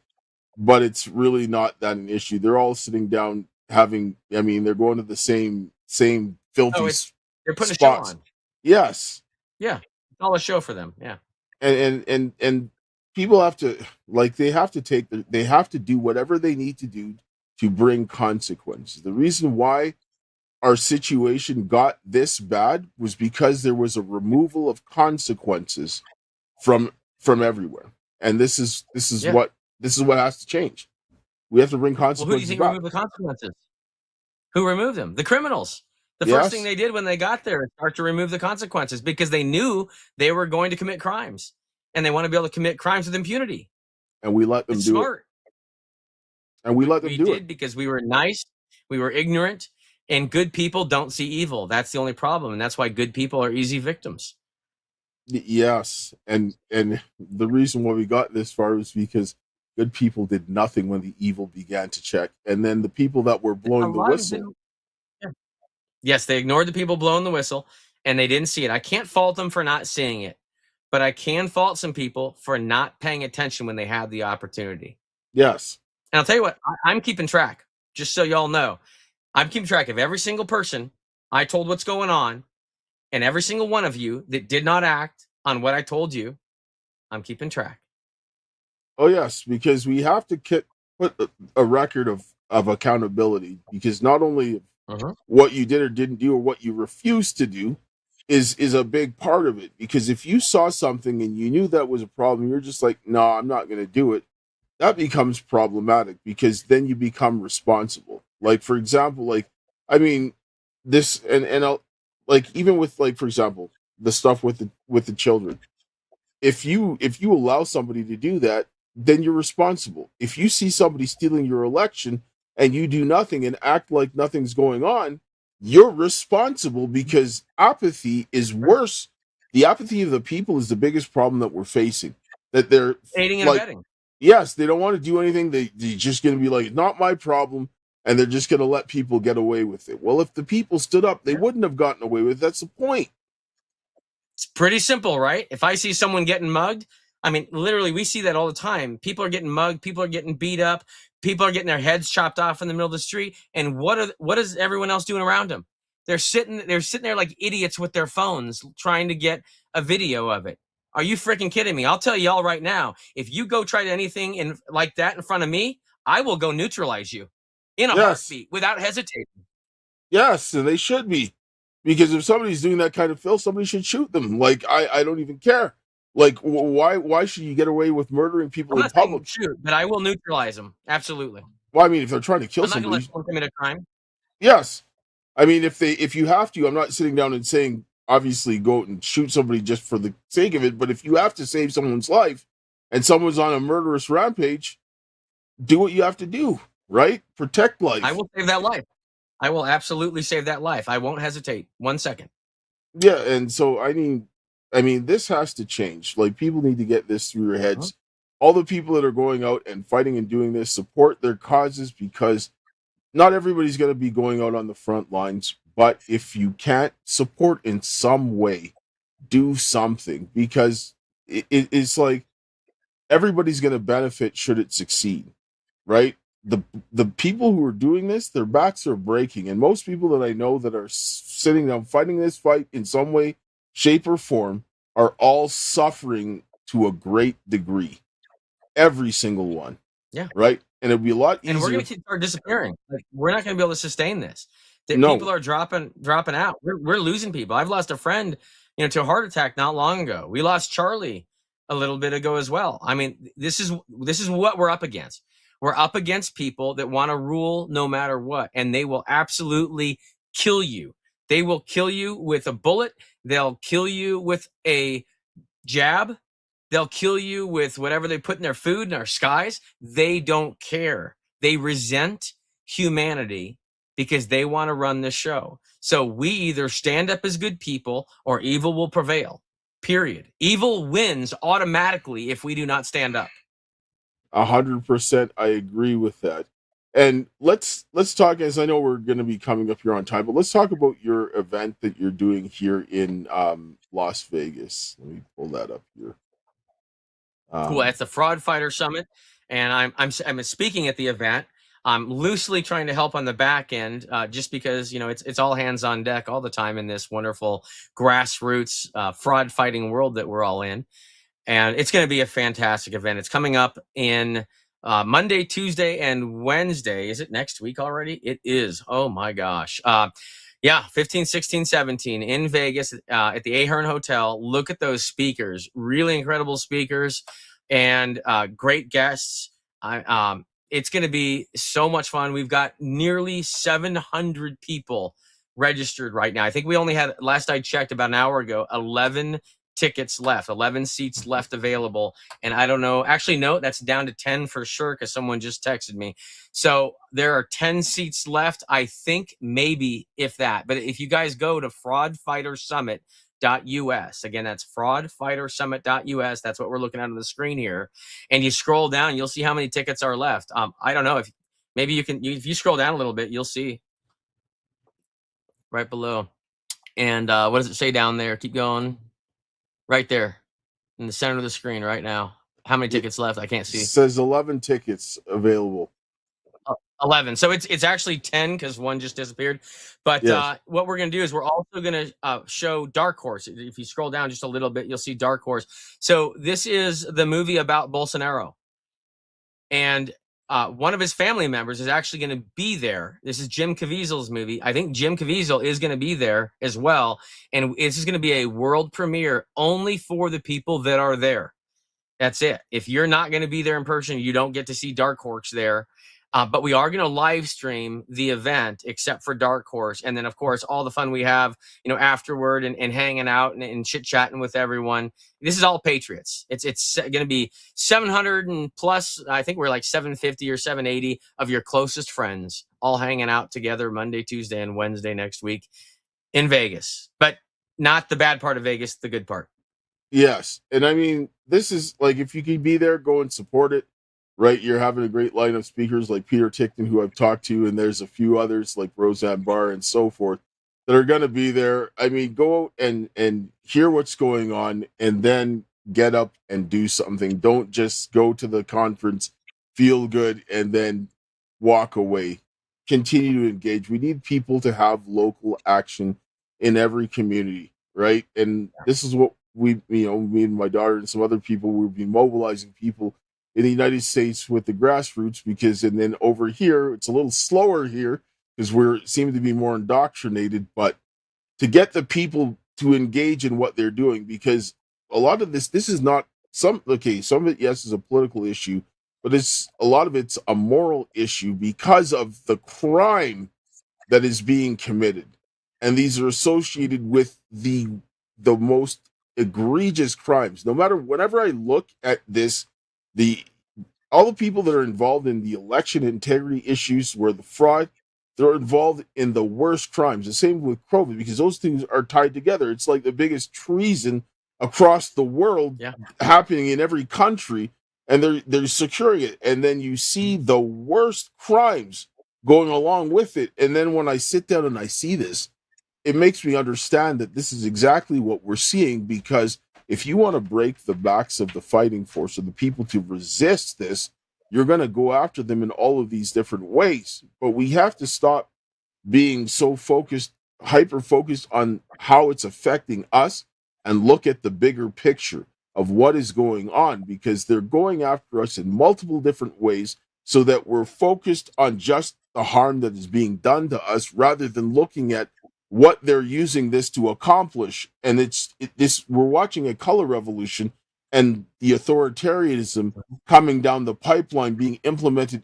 but it's really not that an issue. They're all sitting down having, I mean, they're going to the same filthy they're putting spots. a show on. Yes. Yeah. It's all a show for them. Yeah. And people have to, like, they have to do whatever they need to do to bring consequences. The reason why our situation got this bad was because there was a removal of consequences from everywhere. And this is what has to change. We have to bring consequences. Well, who do you think removed the consequences? Who removed them? The criminals. The Yes. first thing they did when they got there is start to remove the consequences, because they knew they were going to commit crimes, and they want to be able to commit crimes with impunity. And we let them It's do smart. it. And we let them do it because we were nice, we were ignorant, and good people don't see evil. That's the only problem, and that's why good people are easy victims. Yes. And the reason why we got this far was because good people did nothing when the evil began to check. And then the people that were blowing the whistle. Yeah. Yes, they ignored the people blowing the whistle, and they didn't see it. I can't fault them for not seeing it, but I can fault some people for not paying attention when they had the opportunity. Yes. And I'll tell you what, I'm keeping track, just so y'all know. I'm keeping track of every single person I told what's going on, and every single one of you that did not act on what I told you. I'm keeping track. Oh, yes, because we have to put a record of accountability, because not only what you did or didn't do or what you refused to do is a big part of it. Because if you saw something and you knew that was a problem, you're just like, no, I'm not going to do it. That becomes problematic, because then you become responsible. Like, for example, like, I mean, this and I'll, like, even with, like, for example, the stuff with the children. If you allow somebody to do that, then you're responsible. If you see somebody stealing your election and you do nothing and act like nothing's going on, you're responsible, because apathy is worse. The apathy of the people is the biggest problem that we're facing. That they're aiding and abetting. Yes, they don't want to do anything. They're just going to be like, not my problem. And they're just going to let people get away with it. Well, if the people stood up, they wouldn't have gotten away with it. That's the point. It's pretty simple, right? If I see someone getting mugged, I mean, literally, we see that all the time. People are getting mugged. People are getting beat up. People are getting their heads chopped off in the middle of the street. And what is everyone else doing around them? They're sitting there like idiots with their phones trying to get a video of it. Are you freaking kidding me? I'll tell y'all right now, if you go try anything like that in front of me, I will go neutralize you in a heartbeat without hesitating. Yes, and they should be. Because if somebody's doing that kind of filth, somebody should shoot them. Like, I don't even care. Like, why should you get away with murdering people in public? Shoot, but I will neutralize them. Absolutely. Well, I mean, if they're trying to kill I'm not somebody, gonna let someone commit a crime. Yes, I mean, if you have to, I'm not sitting down and saying, obviously, go out and shoot somebody just for the sake of it. But if you have to save someone's life and someone's on a murderous rampage, do what you have to do, right? Protect life. I will save that life. I will absolutely save that life. I won't hesitate 1 second. Yeah, and so I mean, this has to change. Like, people need to get this through their heads. All the people that are going out and fighting and doing this, support their causes, because not everybody's going to be going out on the front lines. But if you can't support in some way, do something, because it's like everybody's going to benefit should it succeed, right? The people who are doing this, their backs are breaking, and most people that I know that are sitting down fighting this fight in some way, shape, or form are all suffering to a great degree. Every single one, Yeah. right? And it'd be a lot And we're easier. going to start disappearing. Like, we're not going to be able to sustain this. That No, people are dropping out. We're losing people. I've lost a friend, to a heart attack not long ago. We lost Charlie a little bit ago as well. I mean, this is what we're up against. We're up against people that want to rule no matter what, and they will absolutely kill you. They will kill you with a bullet. They'll kill you with a jab. They'll kill you with whatever they put in their food in our skies. They don't care. They resent humanity because they want to run the show. So we either stand up as good people or evil will prevail. Period. Evil wins automatically if we do not stand up. 100%. I agree with that. And let's talk, as I know we're going to be coming up here on time, but let's talk about your event that you're doing here in Las Vegas. Let me pull that up here. Cool. That's the Fraud Fighter Summit, and I'm speaking at the event. I'm loosely trying to help on the back end, just because it's all hands on deck all the time in this wonderful grassroots fraud fighting world that we're all in. And it's going to be a fantastic event. It's coming up in Monday, Tuesday, and Wednesday. Is it next week already? It is. Oh my gosh. Yeah, 15, 16, 17 in Vegas at the Ahern Hotel. Look at those speakers. Really incredible speakers and great guests. It's going to be so much fun. We've got nearly 700 people registered right now. I think we only had, last I checked about an hour ago, 11 tickets left, 11 seats left available. And I don't know, actually, no, that's down to 10 for sure, because someone just texted me. So there are 10 seats left, I think, maybe, if that. But if you guys go to fraudfightersummit.us, again, that's fraudfightersummit.us, that's what we're looking at on the screen here, and you scroll down, you'll see how many tickets are left. I don't know, if maybe you can, if you scroll down a little bit, you'll see right below. And what does it say down there? Keep going. Right there in the center of the screen right now. How many tickets left? I can't see. It says 11 tickets available. 11. So it's actually 10 because one just disappeared. But Yes. what we're going to do is we're also going to show Dark Horse. If you scroll down just a little bit, you'll see Dark Horse. So this is the movie about Bolsonaro. And one of his family members is actually going to be there. This is Jim Caviezel's movie. I think Jim Caviezel is going to be there as well. And this is going to be a world premiere only for the people that are there. That's it. If you're not going to be there in person, you don't get to see Dark Horse there. But we are going to live stream the event, except for Dark Horse. And then, of course, all the fun we have, afterward and hanging out and chit-chatting with everyone. This is all Patriots. It's going to be 700 and plus, I think we're like 750 or 780 of your closest friends all hanging out together Monday, Tuesday, and Wednesday next week in Vegas. But not the bad part of Vegas, the good part. Yes. And I mean, this is like, if you can be there, go and support it, right? You're having a great line of speakers like Peter Tickton, who I've talked to, and there's a few others like Roseanne Barr and so forth that are going to be there. I mean, go and hear what's going on, and then get up and do something. Don't just go to the conference, feel good, and then walk away. Continue to engage. We need people to have local action in every community, right? And this is what me and my daughter and some other people, we'll be mobilizing people in the United States with the grassroots, because, and then over here, it's a little slower here because we're seem to be more indoctrinated, but to get the people to engage in what they're doing, because a lot of this is not some of it, yes, is a political issue, but a lot of it's a moral issue because of the crime that is being committed. And these are associated with the most egregious crimes. No matter, whenever I look at this, all the people that are involved in the election integrity issues, where the fraud, they're involved in the worst crimes. The same with COVID, because those things are tied together. It's like the biggest treason across the world, happening in every country, and they're securing it. And then you see the worst crimes going along with it. And then when I sit down and I see this, it makes me understand that this is exactly what we're seeing, because if you want to break the backs of the fighting force, of the people to resist this, you're going to go after them in all of these different ways. But we have to stop being so focused, hyper focused on how it's affecting us, and look at the bigger picture of what is going on, because they're going after us in multiple different ways, so that we're focused on just the harm that is being done to us, rather than looking at what they're using this to accomplish. And we're watching a color revolution, and the authoritarianism coming down the pipeline being implemented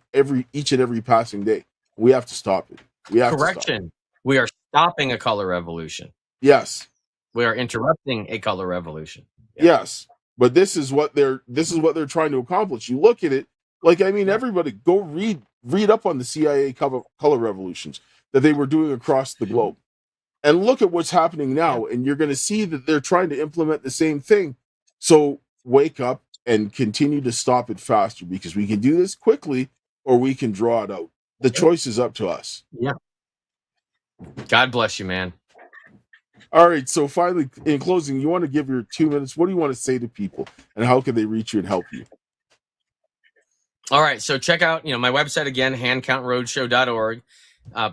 each and every passing day. We have to stop it. We have to stop it. We are stopping a color revolution. Yes. We are interrupting a color revolution. Yeah. Yes. But this is what they're trying to accomplish. You look at it, everybody go read up on the CIA color revolutions that they were doing across the globe. And look at what's happening now, and you're going to see that they're trying to implement the same thing. So wake up and continue to stop it faster, because we can do this quickly, or we can draw it out. The choice is up to us. Yeah. God bless you, man. All right. So finally, in closing, you want to give your 2 minutes. What do you want to say to people, and how can they reach you and help you? All right. So check out, my website again, handcountroadshow.org.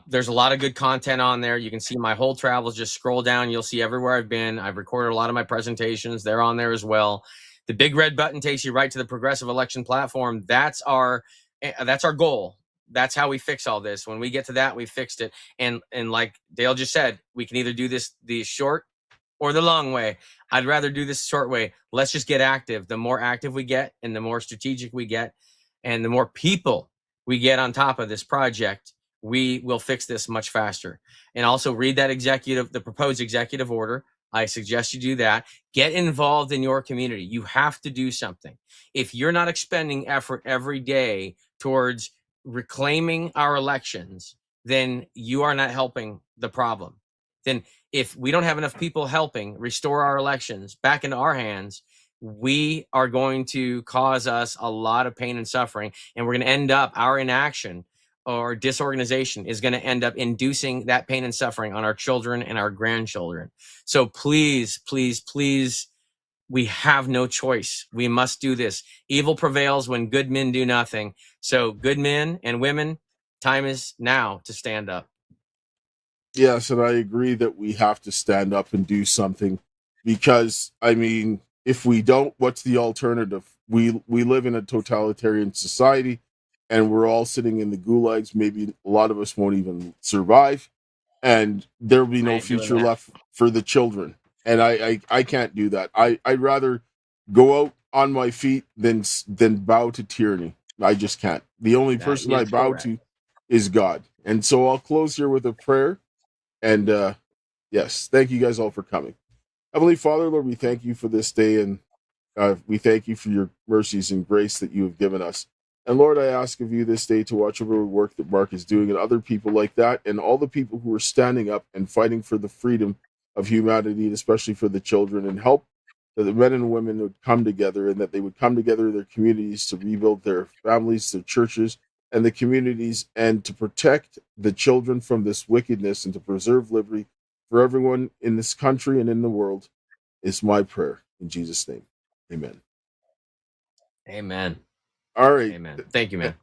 There's a lot of good content on there. You can see my whole travels. Just scroll down. You'll see everywhere I've been. I've recorded a lot of my presentations. They're on there as well. The big red button takes you right to the Progressive Election Platform. That's our goal. That's how we fix all this. When we get to that, we fixed it. And like Dale just said, we can either do this the short or the long way. I'd rather do this short way. Let's just get active. The more active we get, and the more strategic we get, and the more people we get on top of this project, we will fix this much faster. And also read that the proposed executive order. I suggest you do that. Get involved in your community. You have to do something. If you're not expending effort every day towards reclaiming our elections, then you are not helping the problem. Then if we don't have enough people helping restore our elections back into our hands, we are going to cause us a lot of pain and suffering. And we're going to end up, our inaction or disorganization is going to end up inducing that pain and suffering on our children and our grandchildren. So please, please, please, we have no choice. We must do this. Evil prevails when good men do nothing. So good men and women, time is now to stand up. Yes, and I agree that we have to stand up and do something, because, if we don't, what's the alternative? We live in a totalitarian society, and we're all sitting in the gulags. Maybe a lot of us won't even survive, and there will be no future left for the children. And I can't do that. I'd rather go out on my feet than bow to tyranny. I just can't. The only person I bow to is God. And so I'll close here with a prayer. And yes, thank you guys all for coming. Heavenly Father, Lord, we thank you for this day, and we thank you for your mercies and grace that you have given us. And Lord, I ask of you this day to watch over the work that Mark is doing, and other people like that, and all the people who are standing up and fighting for the freedom of humanity, and especially for the children, and help that the men and women would come together, and that they would come together in their communities to rebuild their families, their churches, and the communities, and to protect the children from this wickedness, and to preserve liberty for everyone in this country and in the world, is my prayer. In Jesus' name, amen. Amen. All right. Amen. Thank you, man.